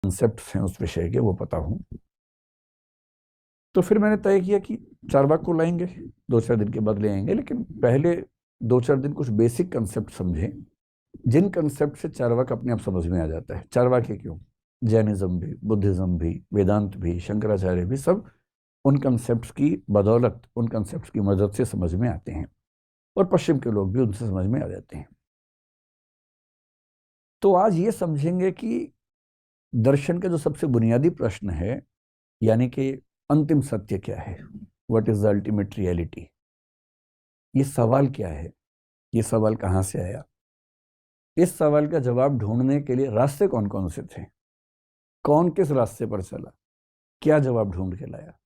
Concepts हैं उस विषय के वो पता हूं। तो फिर मैंने तय किया कि चारवाक को लाएंगे, 2-4 दिन के बाद ले आएंगे, लेकिन पहले 2-4 दिन कुछ बेसिक कंसेप्ट समझें, जिन कंसेप्ट से चारवाक अपने आप समझ में आ जाता है। चारवाक ही क्यों, जैनिज्म भी, बुद्धिज्म भी, वेदांत भी, शंकराचार्य भी, सब उन कंसेप्ट की बदौलत, उन कंसेप्ट की मदद से समझ में आते हैं, और पश्चिम के लोग भी उनसे समझ में आ जाते हैं। तो आज ये समझेंगे कि दर्शन का जो सबसे बुनियादी प्रश्न है, यानी कि अंतिम सत्य क्या है, what is the ultimate reality, ये सवाल क्या है, ये सवाल कहाँ से आया, इस सवाल का जवाब ढूंढने के लिए रास्ते कौन कौन से थे, कौन किस रास्ते पर चला, क्या जवाब ढूंढ के लाया,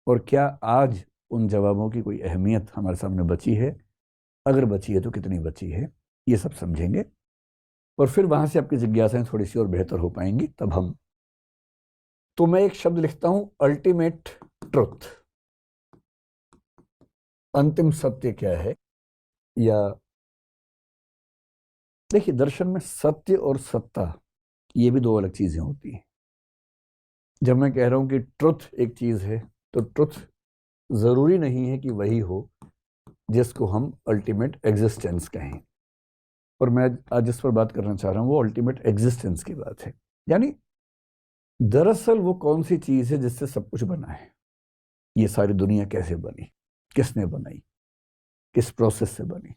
और क्या आज उन जवाबों की कोई अहमियत हमारे सामने बची है, अगर बची है तो कितनी बची है, ये सब समझेंगे। और फिर वहां से आपकी जिज्ञासाएं थोड़ी सी और बेहतर हो पाएंगी। तब हम, तो मैं एक शब्द लिखता हूं, अल्टीमेट ट्रुथ, अंतिम सत्य क्या है। या देखिए, दर्शन में सत्य और सत्ता ये भी दो अलग चीजें होती हैं। जब मैं कह रहा हूं कि ट्रुथ एक चीज है, तो ट्रुथ जरूरी नहीं है कि वही हो जिसको हम अल्टीमेट एग्जिस्टेंस कहें। और मैं आज जिस पर बात करना चाह रहा हूं वो अल्टीमेट एग्जिस्टेंस की बात है। यानी दरअसल वो कौन सी चीज है जिससे सब कुछ बना है, ये सारी दुनिया कैसे बनी, किसने बनाई, किस प्रोसेस से बनी।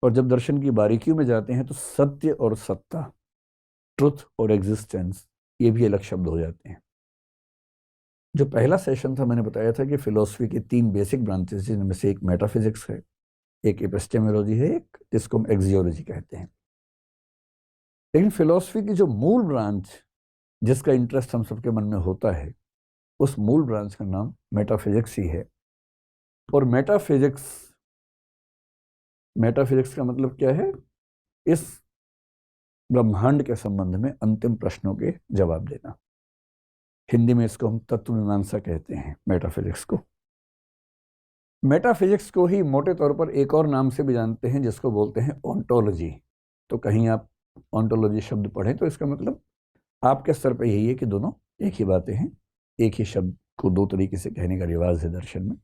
और जब दर्शन की बारीकियों में जाते हैं तो सत्य और सत्ता, ट्रुथ और एग्जिस्टेंस, ये भी अलग शब्द हो जाते हैं। जो पहला सेशन था, मैंने बताया था कि फिलोसफी की 3 बेसिक ब्रांचेस, जिनमें से एक मेटाफिजिक्स है, एक एपिस्टेमोलॉजी है, एक जिसको हम एक्सियोलॉजी कहते हैं। लेकिन फिलोसफी की जो मूल ब्रांच, जिसका इंटरेस्ट हम सबके मन में होता है, उस मूल ब्रांच का नाम मेटाफिजिक्स ही है। और मेटाफिजिक्स, मेटाफिजिक्स का मतलब क्या है, इस ब्रह्मांड के संबंध में अंतिम प्रश्नों के जवाब देना। हिंदी में इसको हम तत्व मीमांसा कहते हैं, मेटाफिजिक्स को। मेटाफिजिक्स को ही मोटे तौर पर एक और नाम से भी जानते हैं, जिसको बोलते हैं ओंटोलॉजी। तो कहीं आप ओंटोलॉजी शब्द पढ़ें तो इसका मतलब आपके स्तर पर यही है कि दोनों एक ही बातें हैं, एक ही शब्द को 2 तरीके से कहने का रिवाज है दर्शन में।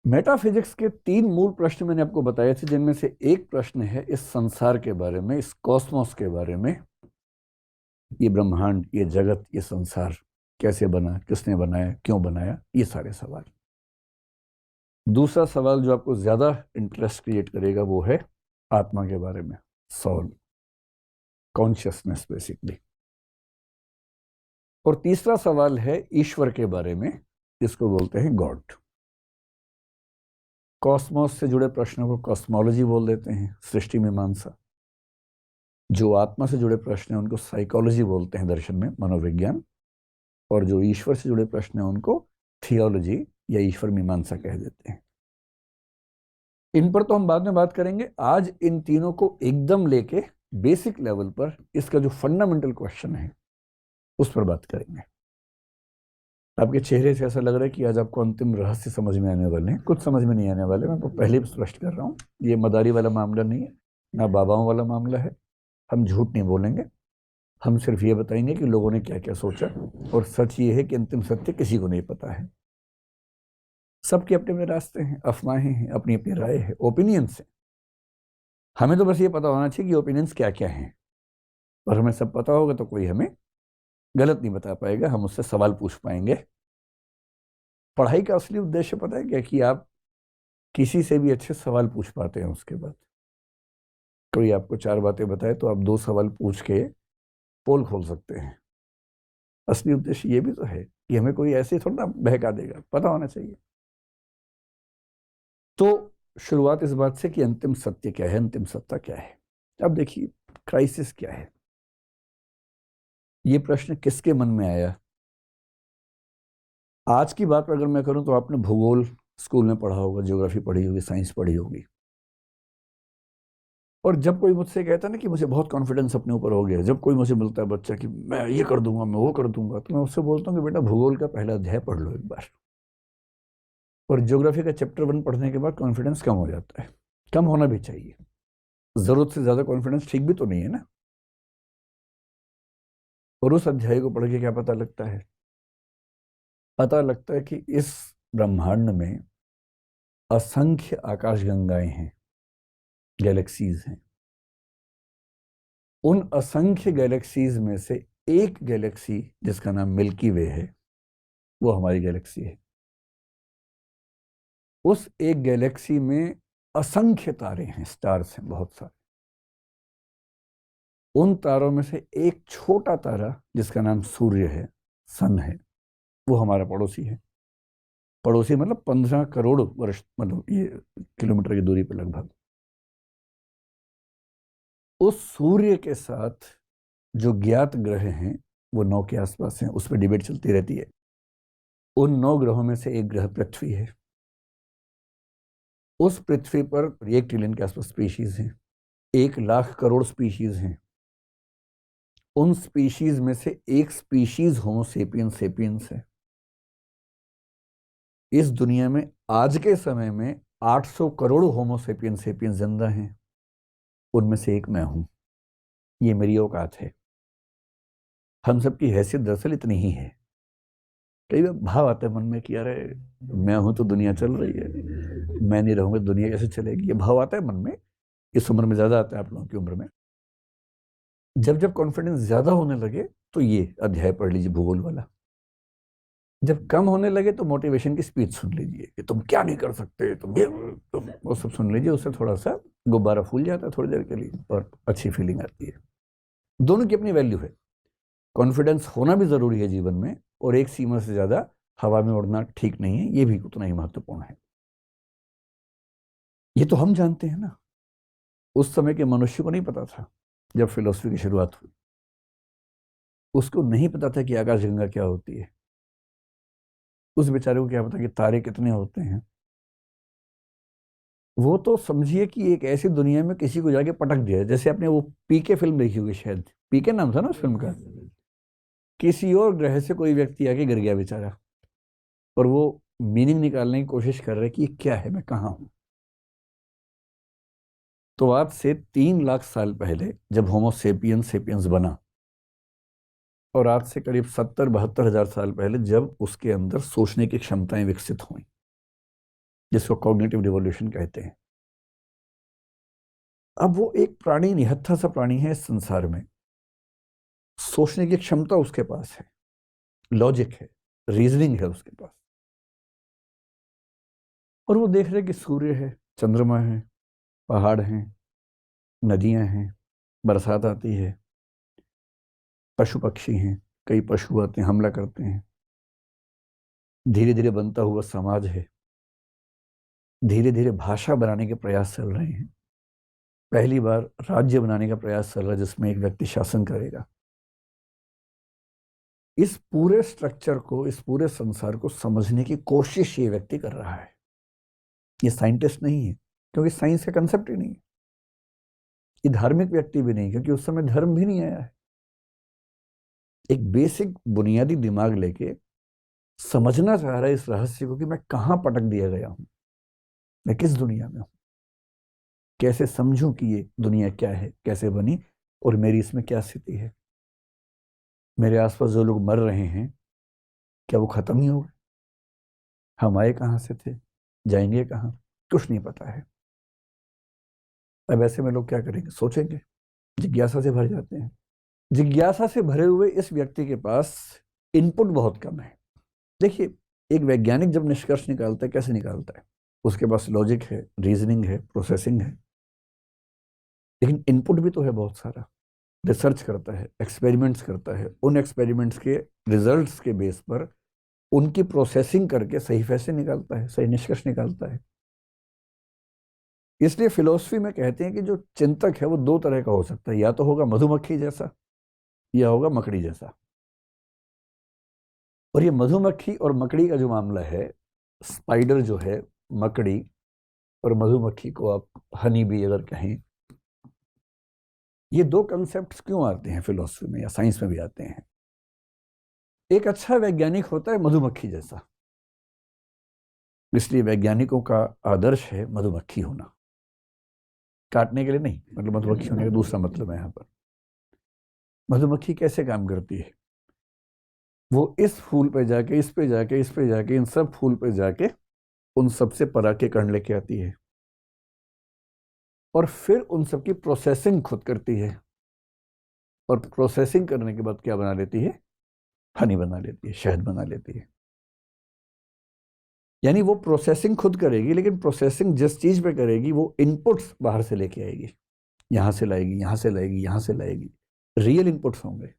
मेटाफिजिक्स के 3 मूल प्रश्न मैंने आपको बताए थे, जिनमें से एक प्रश्न है इस संसार के बारे में, इस कॉस्मोस के बारे में, ये ब्रह्मांड, ये जगत, ये संसार कैसे बना, किसने बनाया, क्यों बनाया, ये सारे सवाल। दूसरा सवाल जो आपको ज्यादा इंटरेस्ट क्रिएट करेगा वो है आत्मा के बारे में, सोल, कॉन्शियसनेस बेसिकली। और तीसरा सवाल है ईश्वर के बारे में, जिसको बोलते हैं गॉड। कॉस्मोस से जुड़े प्रश्नों को कॉस्मोलॉजी बोल देते हैं, सृष्टि मीमांसा। जो आत्मा से जुड़े प्रश्न हैं उनको साइकोलॉजी बोलते हैं, दर्शन में मनोविज्ञान। और जो ईश्वर से जुड़े प्रश्न हैं उनको थियोलॉजी या ईश्वर मीमांसा कह देते हैं। इन पर तो हम बाद में बात करेंगे। आज इन तीनों को एकदम लेके बेसिक लेवल पर इसका जो फंडामेंटल क्वेश्चन है उस पर बात करेंगे। आपके चेहरे से ऐसा लग रहा है कि आज आपको अंतिम रहस्य समझ में आने वाले हैं। कुछ समझ में नहीं आने वाले, मैं आपको पहले भी स्पष्ट कर रहा हूँ, ये मदारी वाला मामला नहीं है, ना बाबाओं वाला मामला है। हम झूठ नहीं बोलेंगे, हम सिर्फ ये बताएंगे कि लोगों ने क्या क्या सोचा। और सच ये है कि अंतिम सत्य किसी को नहीं पता है, सबके अपने अपने रास्ते हैं, अफवाहें हैं, अपनी अपनी राय है, ओपिनियंस है। हमें तो बस ये पता होना चाहिए कि ओपिनियंस क्या क्या हैं। और हमें सब पता होगा तो कोई हमें गलत नहीं बता पाएगा, हम उससे सवाल पूछ पाएंगे। पढ़ाई का असली उद्देश्य पता है क्या, कि आप किसी से भी अच्छे सवाल पूछ पाते हैं। उसके बाद कोई आपको 4 बातें बताए तो आप 2 सवाल पूछ के पोल खोल सकते हैं। असली उद्देश्य ये भी तो है कि हमें कोई ऐसे थोड़ा ना बहका देगा, पता होना चाहिए। तो शुरुआत इस बात से कि अंतिम सत्य क्या है, अंतिम सत्ता क्या है। अब देखिए, क्राइसिस क्या है, ये प्रश्न किसके मन में आया। आज की बात अगर मैं करूं तो आपने भूगोल स्कूल में पढ़ा होगा, ज्योग्राफी पढ़ी होगी, साइंस पढ़ी होगी। और जब कोई मुझसे कहता है ना कि मुझे बहुत कॉन्फिडेंस अपने ऊपर हो गया, जब कोई मुझे मिलता है बच्चा कि मैं ये कर दूंगा, मैं वो कर दूंगा, तो मैं उससे बोलता हूँ कि बेटा भूगोल का पहला अध्याय पढ़ लो एक बार। और ज्योग्राफी का चैप्टर 1 पढ़ने के बाद कॉन्फिडेंस कम हो जाता है। कम होना भी चाहिए, जरूरत से ज्यादा कॉन्फिडेंस ठीक भी तो नहीं है ना। और उस अध्याय को पढ़ के क्या पता लगता है? पता लगता है कि इस ब्रह्मांड में असंख्य आकाशगंगाएं हैं, गैलेक्सीज हैं। उन असंख्य गैलेक्सीज में से एक गैलेक्सी जिसका नाम मिल्की वे है, वो हमारी गैलेक्सी है। उस एक गैलेक्सी में असंख्य तारे हैं, स्टार्स हैं बहुत सारे। उन तारों में से एक छोटा तारा जिसका नाम सूर्य है, सन है, वो हमारा पड़ोसी है। पड़ोसी मतलब 15 करोड़ वर्ष, मतलब ये किलोमीटर की दूरी पर लगभग। उस सूर्य के साथ जो ज्ञात ग्रह हैं वो 9 के आसपास हैं, उस पर डिबेट चलती रहती है। उन 9 ग्रहों में से एक ग्रह पृथ्वी है। उस पृथ्वी पर 1 ट्रिलियन के आसपास स्पीशीज हैं, 1 लाख करोड़ स्पीशीज हैं। उन स्पीशीज में से एक स्पीशीज होमो सेपियंस सेपियंस है। इस दुनिया में आज के समय में 800 करोड़ होमो सेपियंस सेपियंस जिंदा हैं, उनमें से एक मैं हूं। ये मेरी औकात है। हम सबकी हैसियत दरअसल इतनी ही है। कई बार भाव आता है मन में कि अरे मैं हूं तो दुनिया चल रही है, मैं नहीं रहूंगा दुनिया कैसे चलेगी। ये भाव आता है मन में। इस उम्र में ज्यादा आता है, आप लोगों की उम्र में। जब जब कॉन्फिडेंस ज्यादा होने लगे तो ये अध्याय पढ़ लीजिए, भूगोल वाला। जब कम होने लगे तो मोटिवेशन की स्पीच सुन लीजिए कि तुम क्या नहीं कर सकते, तुम वो सब सुन लीजिए। उससे थोड़ा सा गुब्बारा फूल जाता है थोड़ी देर के लिए और अच्छी फीलिंग आती है। दोनों की अपनी वैल्यू है। कॉन्फिडेंस होना भी जरूरी है जीवन में, और एक सीमा से ज्यादा हवा में उड़ना ठीक नहीं है, ये भी उतना ही महत्वपूर्ण है। ये तो हम जानते हैं ना, उस समय के मनुष्य को नहीं पता था। जब फिलोसफी की शुरुआत हुई, उसको नहीं पता था कि आकाशगंगा क्या होती है। उस बेचारे को क्या पता कि तारे कितने होते हैं। वो तो समझिए कि एक ऐसी दुनिया में किसी को जाके पटक दिया। जैसे आपने वो पीके फिल्म देखी होगी, शायद पीके नाम था ना उस फिल्म का। किसी और ग्रह से कोई व्यक्ति आके गिर गया बेचारा, और वो मीनिंग निकालने की कोशिश कर रहे कि ये क्या है, मैं कहाँ हूं। तो आज से 3 लाख साल पहले जब होमो सेपियंस सेपियंस बना, और आज से करीब 70-72 हजार साल पहले जब उसके अंदर सोचने की क्षमताएं विकसित हुई, जिसको कॉग्निटिव रिवॉल्यूशन कहते हैं। अब वो एक प्राणी, निहत्था सा प्राणी है इस संसार में। सोचने की क्षमता उसके पास है, लॉजिक है, रीजनिंग है उसके पास। और वो देख रहे कि सूर्य है, चंद्रमा है, पहाड़ हैं, नदियां हैं, बरसात आती है, पशु पक्षी हैं, कई पशु आते हैं, हमला करते हैं। धीरे धीरे बनता हुआ समाज है। धीरे धीरे भाषा बनाने के प्रयास चल रहे हैं। पहली बार राज्य बनाने का प्रयास चल रहा है जिसमें एक व्यक्ति शासन करेगा। इस पूरे स्ट्रक्चर को, इस पूरे संसार को समझने की कोशिश ये व्यक्ति कर रहा है। ये साइंटिस्ट नहीं है, क्योंकि साइंस का कंसेप्ट ही नहीं है। ये धार्मिक व्यक्ति भी नहीं, क्योंकि उस समय धर्म भी नहीं आया है। एक बेसिक बुनियादी दिमाग लेके समझना चाह रहा है इस रहस्य को कि मैं कहां पटक दिया गया हूं, मैं किस दुनिया में हूं, कैसे समझूं कि ये दुनिया क्या है, कैसे बनी, और मेरी इसमें क्या स्थिति है। मेरे आसपास जो लोग मर रहे हैं, क्या वो खत्म ही हो गए? हम आए कहां से थे, जाएंगे कहां, कुछ नहीं पता है। अब ऐसे में लोग क्या करेंगे? सोचेंगे, जिज्ञासा से भर जाते हैं। जिज्ञासा से भरे हुए इस व्यक्ति के पास इनपुट बहुत कम है। देखिए, एक वैज्ञानिक जब निष्कर्ष निकालता है, कैसे निकालता है? उसके पास लॉजिक है, रीजनिंग है, प्रोसेसिंग है, लेकिन इनपुट भी तो है बहुत सारा। रिसर्च करता है, एक्सपेरिमेंट्स करता है, उन एक्सपेरिमेंट्स के रिजल्ट्स के बेस पर उनकी प्रोसेसिंग करके सही फैसले निकालता है, सही निष्कर्ष निकालता है। इसलिए फिलोसफी में कहते हैं कि जो चिंतक है वो 2 तरह का हो सकता है, या तो होगा मधुमक्खी जैसा, या होगा मकड़ी जैसा। और ये मधुमक्खी और मकड़ी का जो मामला है, स्पाइडर जो है, मकड़ी, और मधुमक्खी को आप हनी भी अगर कहें, ये 2 कंसेप्ट क्यों आते हैं फिलोसफी में या साइंस में भी आते हैं? एक अच्छा वैज्ञानिक होता है मधुमक्खी जैसा, इसलिए वैज्ञानिकों का आदर्श है मधुमक्खी होना। काटने के लिए नहीं, मतलब मधुमक्खी होने का दूसरा मतलब है यहाँ पर। मधुमक्खी कैसे काम करती है? वो इस फूल पे जाके, इस पे जाके, इस पे जाके, इन सब फूल पे जाके उन सब से पराग के कण लेके आती है और फिर उन सब की प्रोसेसिंग खुद करती है और प्रोसेसिंग करने के बाद क्या बना लेती है? हनी बना लेती है, शहद बना लेती है। यानी वो प्रोसेसिंग खुद करेगी, लेकिन प्रोसेसिंग जिस चीज पे करेगी वो इनपुट्स बाहर से लेके आएगी, यहां से लाएगी, यहां से लाएगी, यहां से लाएगी, रियल इनपुट्स होंगे।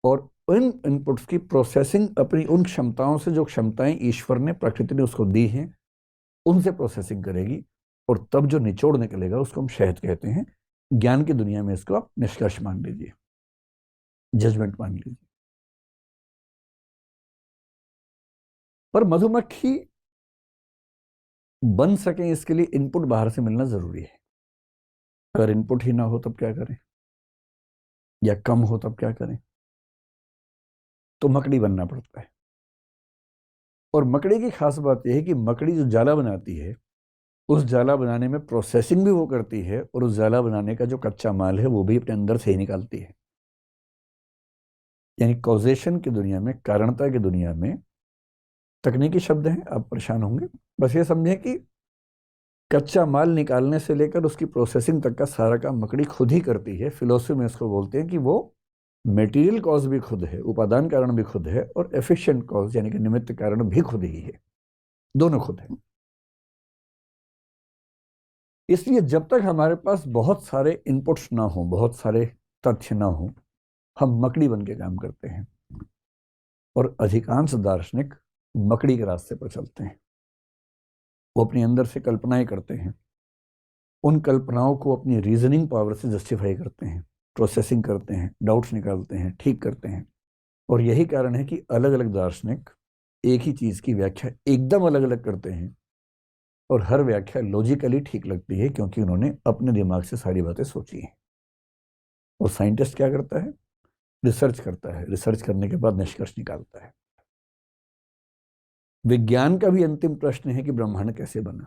और उन इनपुट्स की प्रोसेसिंग अपनी उन क्षमताओं से, जो क्षमताएं ईश्वर ने, प्रकृति ने उसको दी हैं, उनसे प्रोसेसिंग करेगी और तब जो निचोड़ निकलेगा उसको हम शहद कहते हैं। ज्ञान की दुनिया में इसको आप निष्कर्ष मान लीजिए, जजमेंट मान लीजिए। पर मधुमक्खी बन सके इसके लिए इनपुट बाहर से मिलना जरूरी है। अगर इनपुट ही ना हो तब क्या करें, या कम हो तब क्या करें? तो मकड़ी बनना पड़ता है। और मकड़ी की खास बात यह है कि मकड़ी जो जाला बनाती है, उस जाला बनाने में प्रोसेसिंग भी वो करती है और उस जाला बनाने का जो कच्चा माल है वो भी अपने अंदर से ही निकालती है। यानी कॉजेशन की दुनिया में, कारणता की दुनिया में, तकनीकी शब्द हैं, आप परेशान होंगे, बस ये समझें कि कच्चा माल निकालने से लेकर उसकी प्रोसेसिंग तक का सारा काम मकड़ी खुद ही करती है। फिलोसफी में इसको बोलते हैं कि वो मेटीरियल कॉज भी खुद है, उपादान कारण भी खुद है, और एफिशिएंट कॉज यानी कि निमित्त कारण भी खुद ही है, दोनों खुद है। इसलिए जब तक हमारे पास बहुत सारे इनपुट्स ना हो, बहुत सारे तथ्य ना हो, हम मकड़ी बन के काम करते हैं। और अधिकांश दार्शनिक मकड़ी के रास्ते पर चलते हैं। वो अपने अंदर से कल्पनाएं करते हैं, उन कल्पनाओं को अपनी रीजनिंग पावर से जस्टिफाई करते हैं, प्रोसेसिंग करते हैं, डाउट्स निकालते हैं, ठीक करते हैं। और यही कारण है कि अलग अलग दार्शनिक एक ही चीज की व्याख्या एकदम अलग अलग करते हैं और हर व्याख्या लॉजिकली ठीक लगती है, क्योंकि उन्होंने अपने दिमाग से सारी बातें सोची हैं। और साइंटिस्ट क्या करता है? रिसर्च करता है, रिसर्च करने के बाद निष्कर्ष निकालता है। विज्ञान का भी अंतिम प्रश्न है कि ब्रह्मांड कैसे बना।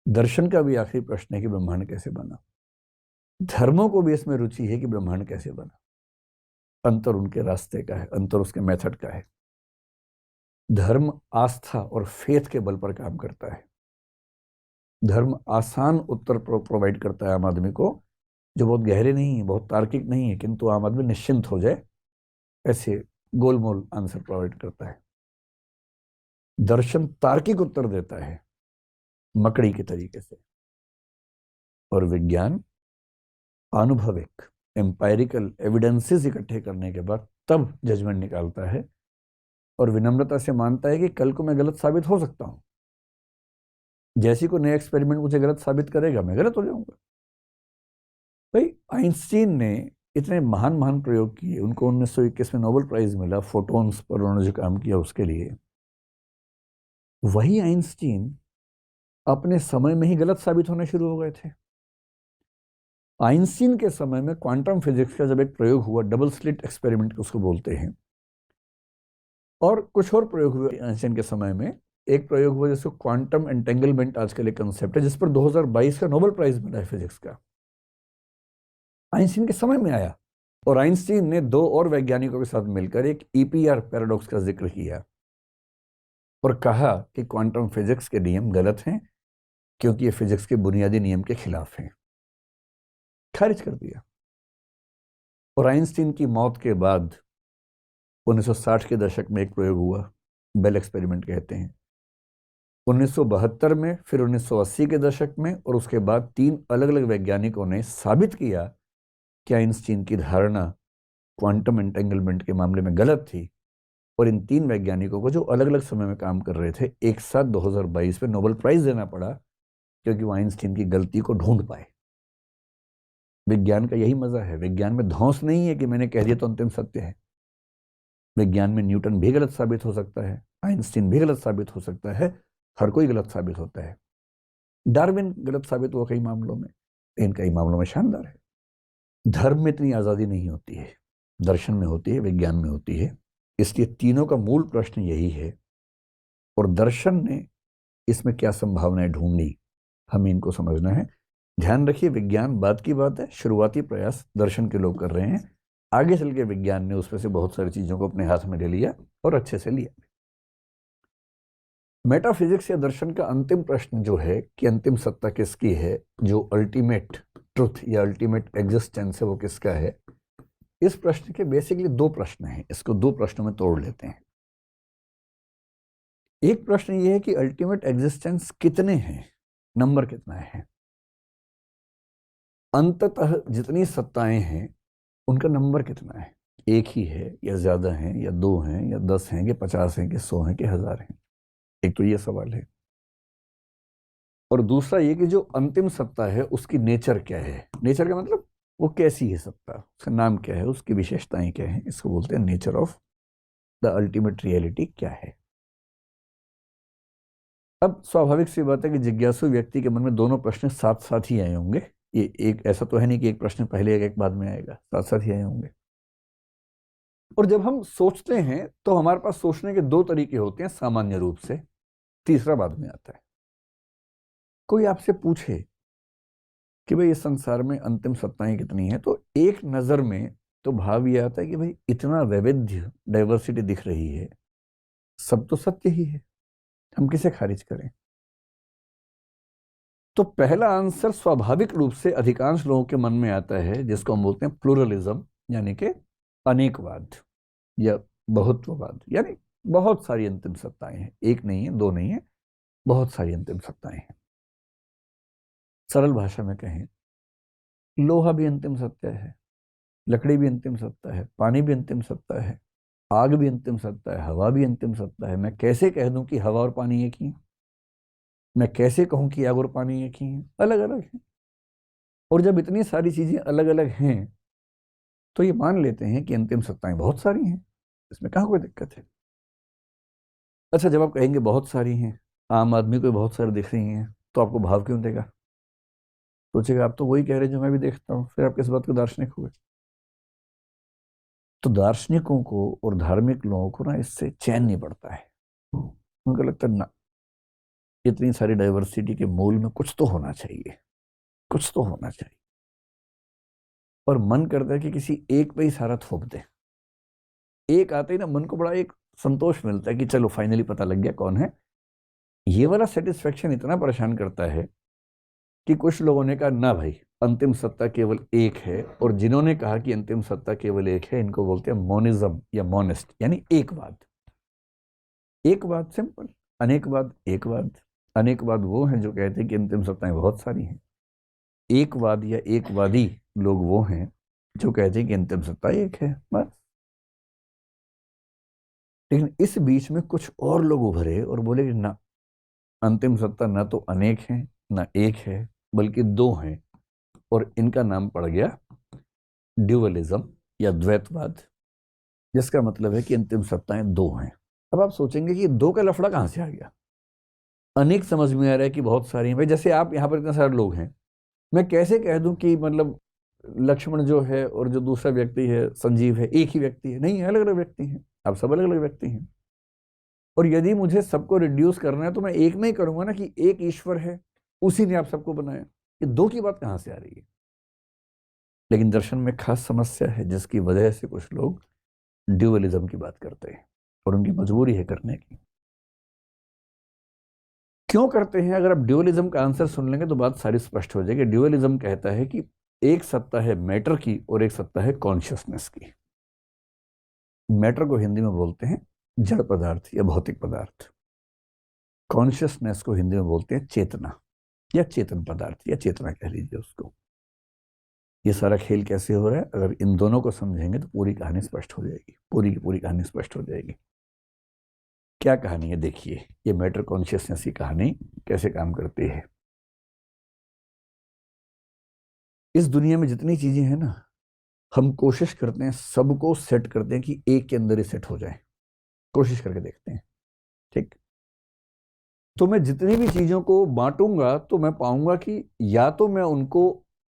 दर्शन का भी आखिरी प्रश्न है कि ब्रह्मांड कैसे बना। धर्मों को भी इसमें रुचि है कि ब्रह्मांड कैसे बना। अंतर उनके रास्ते का है, अंतर उसके मेथड का है। धर्म आस्था और फेथ के बल पर काम करता है। धर्म आसान उत्तर प्रोवाइड करता है आम आदमी को, जो बहुत गहरे नहीं है, बहुत तार्किक नहीं है, किंतु आम आदमी निश्चिंत हो जाए ऐसे गोलमोल आंसर प्रोवाइड करता है। दर्शन तार्किक उत्तर देता है मकड़ी के तरीके से, और विज्ञान आनुभविक एम्पायरिकल एविडेंसेस इकट्ठे करने के बाद तब जजमेंट निकालता है और विनम्रता से मानता है कि कल को मैं गलत साबित हो सकता हूं। जैसी को नया एक्सपेरिमेंट मुझे गलत साबित करेगा, मैं गलत हो जाऊंगा। भाई आइंस्टीन ने इतने महान महान प्रयोग किए, उनको 1921 में नोबेल प्राइज मिला फोटॉन्स पर उन्होंने जो काम किया उसके लिए। वही आइंस्टीन अपने समय में ही गलत साबित होने शुरू हो गए थे। आइंस्टीन के समय में क्वांटम फिजिक्स का जब एक प्रयोग हुआ, डबल स्लिट एक्सपेरिमेंट उसको बोलते हैं, और कुछ और प्रयोग हुए आइंस्टीन के समय में। एक प्रयोग हुआ जिसको क्वांटम एंटेंगलमेंट आजकल एक कंसेप्ट है, जिस पर 2022 का नोबेल प्राइज मिला है फिजिक्स का, आइंस्टीन के समय में आया। और आइंस्टीन ने दो और वैज्ञानिकों के साथ मिलकर एक ईपीआर पैराडॉक्स का जिक्र किया और कहा कि क्वांटम फिजिक्स के नियम गलत हैं, क्योंकि ये फिजिक्स के बुनियादी नियम के खिलाफ हैं। खारिज कर दिया। और आइंस्टीन की मौत के बाद 1960 के दशक में एक प्रयोग हुआ, बेल एक्सपेरिमेंट कहते हैं। 1972 में, फिर 1980 के दशक में, और उसके बाद 3 अलग अलग वैज्ञानिकों ने साबित किया कि आइंस्टीन की धारणा क्वांटम एंटेंगलमेंट के मामले में गलत थी। और इन 3 वैज्ञानिकों को, जो अलग अलग समय में काम कर रहे थे, एक साथ 2022 में नोबेल प्राइज देना पड़ा, क्योंकि वो आइंस्टीन की गलती को ढूंढ पाए। विज्ञान का यही मजा है। विज्ञान में धौंस नहीं है कि मैंने कह दिया तो अंतिम सत्य है। विज्ञान में न्यूटन भी गलत साबित हो सकता है, आइंस्टीन भी गलत साबित हो सकता है, हर कोई गलत साबित होता है। डार्विन गलत साबित हुआ कई मामलों में, इन कई मामलों में शानदार है। धर्म में इतनी आजादी नहीं होती है, दर्शन में होती है, विज्ञान में होती है। इसलिए तीनों का मूल प्रश्न यही है, और दर्शन ने इसमें क्या संभावनाएं ढूंढी, हमें इनको समझना है। ध्यान रखिए, विज्ञान बात की बात है, शुरुआती प्रयास दर्शन के लोग कर रहे हैं, आगे चल के विज्ञान ने उसमें से बहुत सारी चीजों को अपने हाथ में ले लिया और अच्छे से लिया। मेटाफिजिक्स या दर्शन का अंतिम प्रश्न जो है कि अंतिम सत्ता किसकी है, जो अल्टीमेट ट्रुथ या अल्टीमेट एग्जिस्टेंस है वो किसका है, इस प्रश्न के बेसिकली दो प्रश्न हैं, इसको दो प्रश्नों में तोड़ लेते हैं। एक प्रश्न ये है कि अल्टीमेट एग्जिस्टेंस कितने हैं, नंबर कितना है। अंततः जितनी सत्ताएं हैं उनका नंबर कितना है, एक ही है या ज्यादा है या दो हैं या 10 हैं कि 50 हैं कि 100 हैं कि 1000 हैं। एक तो ये सवाल है, और दूसरा ये कि जो अंतिम सत्ता है उसकी नेचर क्या है। नेचर का मतलब वो कैसी है सत्ता, उसका नाम क्या है, उसकी विशेषताएं क्या है, इसको बोलते हैं nature of the ultimate reality क्या है। अब स्वाभाविक सी बात है कि जिज्ञासु व्यक्ति के मन में दोनों प्रश्न साथ साथ ही आए होंगे। ये एक ऐसा तो है नहीं कि एक प्रश्न पहले एक बाद में आएगा, साथ साथ ही आए होंगे। और जब हम सोचते हैं तो हमारे पास सोचने के दो तरीके होते हैं सामान्य रूप से, तीसरा बाद में आता है। कोई आपसे पूछे कि भाई इस संसार में अंतिम सत्ताएं कितनी हैं, तो एक नजर में तो भाव ये आता है कि भाई इतना वैविध्य, डाइवर्सिटी दिख रही है, सब तो सत्य ही है, हम किसे खारिज करें। तो पहला आंसर स्वाभाविक रूप से अधिकांश लोगों के मन में आता है, जिसको हम बोलते हैं प्लूरलिज्म, यानी कि अनेकवाद या बहुत्ववाद, यानी बहुत सारी अंतिम सत्ताएं हैं, एक नहीं है, दो नहीं है, बहुत सारी अंतिम सत्ताएं हैं। सरल भाषा में कहें, लोहा भी अंतिम सत्य है, लकड़ी भी अंतिम सत्ता है, पानी भी अंतिम सत्ता है, आग भी अंतिम सत्ता है, हवा भी अंतिम सत्ता है। मैं कैसे कह दूं कि हवा और पानी एक ही हैं? मैं कैसे कहूं कि आग और पानी एक ही हैं? अलग अलग हैं। और जब इतनी सारी चीजें अलग अलग हैं तो ये मान लेते हैं कि अंतिम सत्ताएं बहुत सारी हैं, इसमें कहाँ कोई दिक्कत है। अच्छा, जब आप कहेंगे बहुत सारी हैं, आम आदमी को बहुत सारी दिख रही हैं, तो आपको भाव क्यों देगा? सोचेगा आप तो वही कह रहे हैं जो मैं भी देखता हूँ, फिर आप किस बात को दार्शनिक हुए। तो दार्शनिकों को और धार्मिक लोगों को ना इससे चैन नहीं पड़ता है। उनको लगता है ना, इतनी सारी डाइवर्सिटी के मूल में कुछ तो होना चाहिए, कुछ तो होना चाहिए। और मन करता है कि किसी एक पे ही सारा थोप दे। एक आते ही ना मन को बड़ा एक संतोष मिलता है कि चलो फाइनली पता लग गया कौन है। ये वाला सेटिस्फेक्शन इतना परेशान करता है कि कुछ लोगों ने कहा ना भाई, अंतिम सत्ता केवल एक है, और जिन्होंने कहा कि अंतिम सत्ता केवल एक है, इनको बोलते हैं मोनिज्म या मोनिस्ट, यानी एकवाद। एकवाद सिंपल, अनेकवाद एकवाद। अनेकवाद वो हैं जो कहते हैं कि अंतिम सत्ताएं बहुत सारी हैं। एकवाद या एकवादी लोग वो हैं जो कहते हैं कि अंतिम सत्ता एक है, बस। लेकिन इस बीच में कुछ और लोग उभरे और बोले कि ना, अंतिम सत्ता ना तो अनेक है ना एक है, बल्कि दो हैं, और इनका नाम पड़ गया ड्यूअलिज्म या द्वैतवाद, जिसका मतलब है कि अंतिम सत्ताएं दो हैं। अब आप सोचेंगे कि दो का लफड़ा कहां से आ गया। अनेक समझ में आ रहा है कि बहुत सारी हैं। भाई जैसे आप यहाँ पर इतने सारे लोग हैं, मैं कैसे कह दूं कि मतलब लक्ष्मण जो है और जो दूसरा व्यक्ति है संजीव है एक ही व्यक्ति है? नहीं, अलग अलग व्यक्ति हैं, आप सब अलग अलग व्यक्ति हैं। और यदि मुझे सबको रिड्यूस करना है तो मैं एक में ही करूंगा ना कि एक ईश्वर है, उसी ने आप सबको बनाया। ये दो की बात कहां से आ रही है? लेकिन दर्शन में खास समस्या है, जिसकी वजह से कुछ लोग ड्यूअलिज्म की बात करते हैं, और उनकी मजबूरी है करने की। क्यों करते हैं? अगर आप ड्यूअलिज्म का आंसर सुन लेंगे तो बात सारी स्पष्ट हो जाएगी। ड्यूअलिज्म कहता है कि एक सत्ता है मैटर की और एक सत्ता है कॉन्शियसनेस की। मैटर को हिंदी में बोलते हैं जड़ पदार्थ या भौतिक पदार्थ। कॉन्शियसनेस को हिंदी में बोलते हैं चेतना या चेतन पदार्थ या चेतना कह लीजिए उसको। ये सारा खेल कैसे हो रहा है, अगर इन दोनों को समझेंगे तो पूरी कहानी स्पष्ट हो जाएगी, पूरी की पूरी कहानी स्पष्ट हो जाएगी। क्या कहानी है देखिए, ये मैटर कॉन्शियसनेस की कहानी कैसे काम करती है। इस दुनिया में जितनी चीजें हैं ना, हम कोशिश करते हैं सबको सेट करते हैं कि एक के अंदर ही सेट हो जाए, कोशिश करके देखते हैं, ठीक। तो मैं जितनी भी चीजों को बांटूंगा तो मैं पाऊंगा कि या तो मैं उनको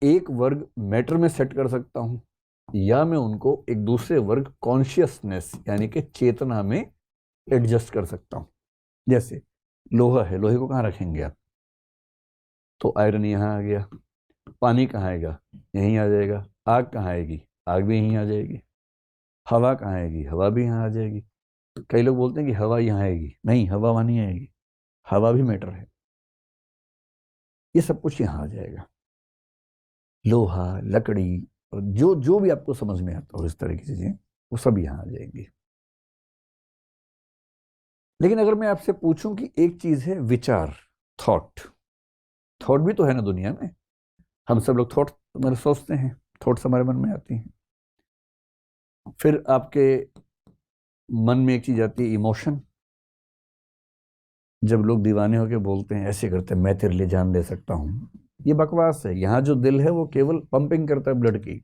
एक वर्ग मैटर में सेट कर सकता हूं, या मैं उनको एक दूसरे वर्ग कॉन्शियसनेस यानी कि चेतना में एडजस्ट कर सकता हूं। जैसे लोहा है, लोहे को कहां रखेंगे आप? तो आयरन यहां आ गया, पानी कहाँ आएगा? यहीं आ जाएगा। आग कहाँ आएगी? आग भी यहीं आ जाएगी। हवा कहाँ आएगी? हवा भी यहाँ आ जाएगी। कई लोग बोलते हैं कि हवा यहाँ आएगी, नहीं, हवा वहाँ नहीं आएगी। हवा भी मैटर है। ये सब कुछ यहाँ आ जाएगा। लोहा, लकड़ी, और जो जो भी आपको समझ में आता हो इस तरह की चीजें, वो सब यहाँ आ जाएंगी। लेकिन अगर मैं आपसे पूछूं कि एक चीज है विचार, थॉट, थॉट भी तो है ना दुनिया में। हम सब लोग थॉट मतलब सोचते हैं, थॉट्स हमारे मन में आती हैं। फिर आपके मन में एक चीज आती है इमोशन। जब लोग दीवाने होकर बोलते हैं, ऐसे करते हैं, मैं तेरे लिए जान दे सकता हूँ, ये बकवास है। यहाँ जो दिल है वो केवल पंपिंग करता है ब्लड की।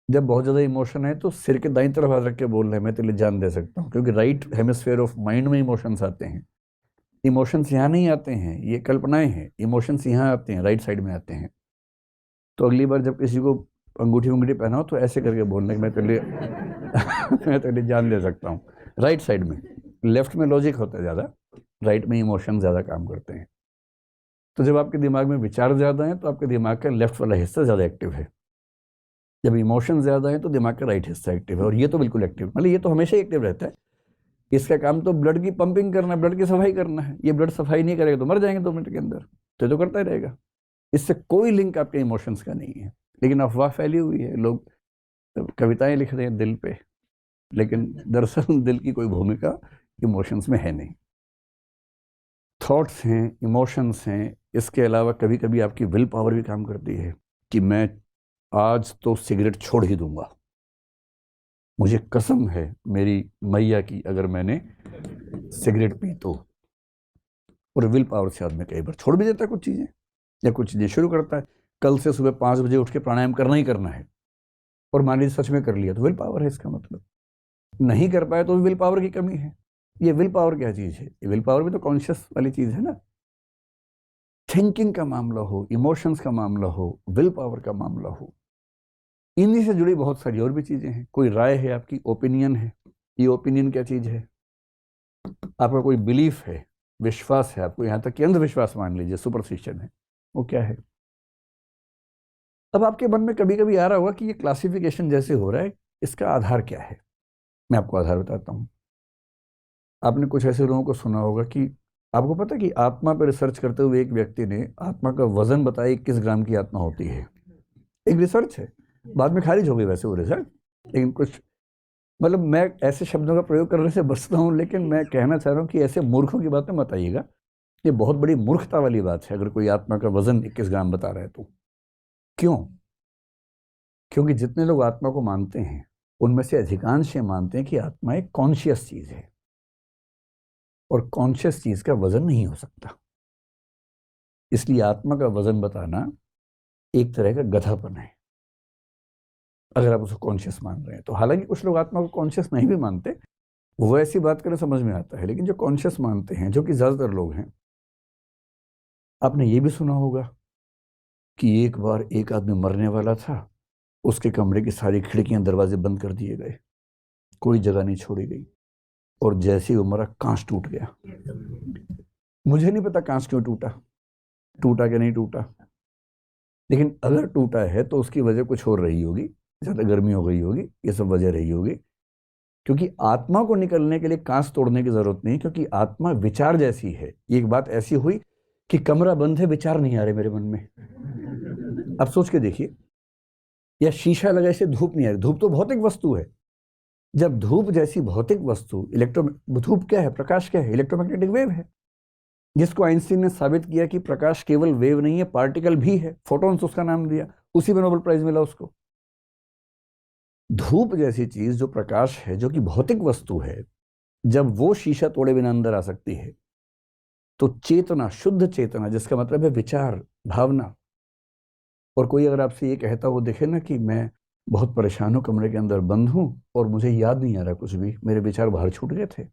जब बहुत ज्यादा इमोशन है तो सिर के दाईं तरफ हाथ रख के बोल रहे हैं मैं तेरे लिए जान दे सकता हूँ, क्योंकि राइट हेमिस्फेयर ऑफ माइंड में इमोशंस आते हैं। इमोशंस यहाँ नहीं आते हैं, ये कल्पनाएं हैं। इमोशंस यहाँ आते हैं, राइट साइड में आते हैं। तो अगली बार जब किसी को अंगूठी उंगूठी पहनाओ तो ऐसे करके बोलने कि मैं तेरे लिए मैं तेरे लिए जान दे सकता हूँ, राइट साइड में। लेफ्ट में लॉजिक होता है ज़्यादा, राइट में इमोशन ज़्यादा काम करते हैं। तो जब आपके दिमाग में विचार ज़्यादा हैं तो आपके दिमाग का लेफ्ट वाला हिस्सा ज़्यादा एक्टिव है। जब इमोशन ज़्यादा है तो दिमाग का राइट हिस्सा एक्टिव है। और ये तो बिल्कुल एक्टिव, मतलब ये तो हमेशा एक्टिव रहता है। इसका काम तो ब्लड की पंपिंग करना है, ब्लड की सफाई करना है। ये ब्लड सफाई नहीं करेगा तो मर जाएंगे 2 मिनट के अंदर। तो ये तो करता ही रहेगा। इससे कोई लिंक आपके इमोशंस का नहीं है। लेकिन अफवाह फैली हुई है, लोग कविताएं लिख रहे हैं दिल पे, लेकिन दरअसल दिल की कोई भूमिका इमोशंस में है नहीं। थॉट्स हैं, इमोशंस हैं। इसके अलावा कभी कभी आपकी विल पावर भी काम करती है कि मैं आज तो सिगरेट छोड़ ही दूंगा, मुझे कसम है मेरी मैया की, अगर मैंने सिगरेट पी तो। और विल पावर से आदमी कई बार छोड़ भी देता है कुछ चीज़ें, या कुछ चीज़ें शुरू करता है। कल से सुबह 5 बजे उठ के प्राणायाम करना ही करना है, और मान लीजिए सच में कर लिया, तो विल पावर है इसका मतलब। नहीं कर पाए तो विल पावर की कमी है। ये विल पावर क्या चीज़ है? ये विल पावर भी तो कॉन्शियस वाली चीज़ है ना। थिंकिंग का मामला हो, इमोशंस का मामला हो, विल पावर का मामला हो, इन्हीं से जुड़ी बहुत सारी और भी चीज़ें हैं। कोई राय है आपकी, ओपिनियन है। ये ओपिनियन क्या चीज़ है? आपका कोई बिलीफ है, विश्वास है आपको, यहाँ तक कि अंधविश्वास मान लीजिए, सुपरस्टिशन है, वो क्या है? अब आपके मन में कभी कभी आ रहा होगा कि ये क्लासिफिकेशन जैसे हो रहा है, इसका आधार क्या है? मैं आपको आधार बताता हूँ। आपने कुछ ऐसे लोगों को सुना होगा कि आपको पता है कि आत्मा पर रिसर्च करते हुए एक व्यक्ति ने आत्मा का वजन बताया 21 ग्राम की आत्मा होती है। एक रिसर्च है, बाद में खारिज हो गई वैसे वो रिसर्च, लेकिन कुछ मतलब मैं ऐसे शब्दों का प्रयोग करने से बचता हूँ, लेकिन मैं कहना चाह रहा हूँ कि ऐसे मूर्खों की बातें मत आइएगा। ये बहुत बड़ी मूर्खता वाली बात है अगर कोई आत्मा का वजन 21 ग्राम बता रहा है तो। क्यों? क्योंकि जितने लोग आत्मा को मानते हैं उनमें से अधिकांश ये मानते हैं कि आत्मा एक कॉन्शियस चीज है, और कॉन्शियस चीज का वजन नहीं हो सकता। इसलिए आत्मा का वजन बताना एक तरह का गधापन है, अगर आप उसको कॉन्शियस मान रहे हैं तो। हालांकि कुछ लोग आत्मा को कॉन्शियस नहीं भी मानते, वो ऐसी बात करें समझ में आता है। लेकिन जो कॉन्शियस मानते हैं, जो कि ज्यादातर लोग हैं, आपने ये भी सुना होगा कि एक बार एक आदमी मरने वाला था, उसके कमरे की सारी खिड़कियां दरवाजे बंद कर दिए गए, कोई जगह नहीं छोड़ी गई, और जैसे ही वो मरा कांच टूट गया। मुझे नहीं पता कांच क्यों टूटा, टूटा कि नहीं टूटा, लेकिन अगर टूटा है तो उसकी वजह कुछ और रही होगी, ज्यादा गर्मी हो गई होगी, ये सब वजह रही होगी। क्योंकि आत्मा को निकलने के लिए कांच तोड़ने की जरूरत नहीं, क्योंकि आत्मा विचार जैसी है। एक बात ऐसी हुई कि कमरा बंद है, विचार नहीं आ रहे मेरे मन में। अब सोच के देखिए, या शीशा लगा इसे धूप नहीं आ रही, धूप तो भौतिक वस्तु है। जब धूप जैसी भौतिक वस्तु, धूप क्या है, प्रकाश क्या है, इलेक्ट्रोमैग्नेटिक वेव है, जिसको आइंस्टीन ने साबित किया कि प्रकाश केवल वेव नहीं है, पार्टिकल भी है, फोटॉन्स उसका नाम दिया, उसी में नोबेल प्राइज मिला उसको। धूप जैसी चीज जो प्रकाश है, जो कि भौतिक वस्तु है, जब वो शीशा तोड़े बिना अंदर आ सकती है, तो चेतना, शुद्ध चेतना, जिसका मतलब है विचार, भावना। और कोई अगर आपसे ये कहता हो देखे ना कि मैं बहुत परेशान हूं, कमरे के अंदर बंद हूं और मुझे याद नहीं आ रहा कुछ भी, मेरे विचार बाहर छूट गए थे,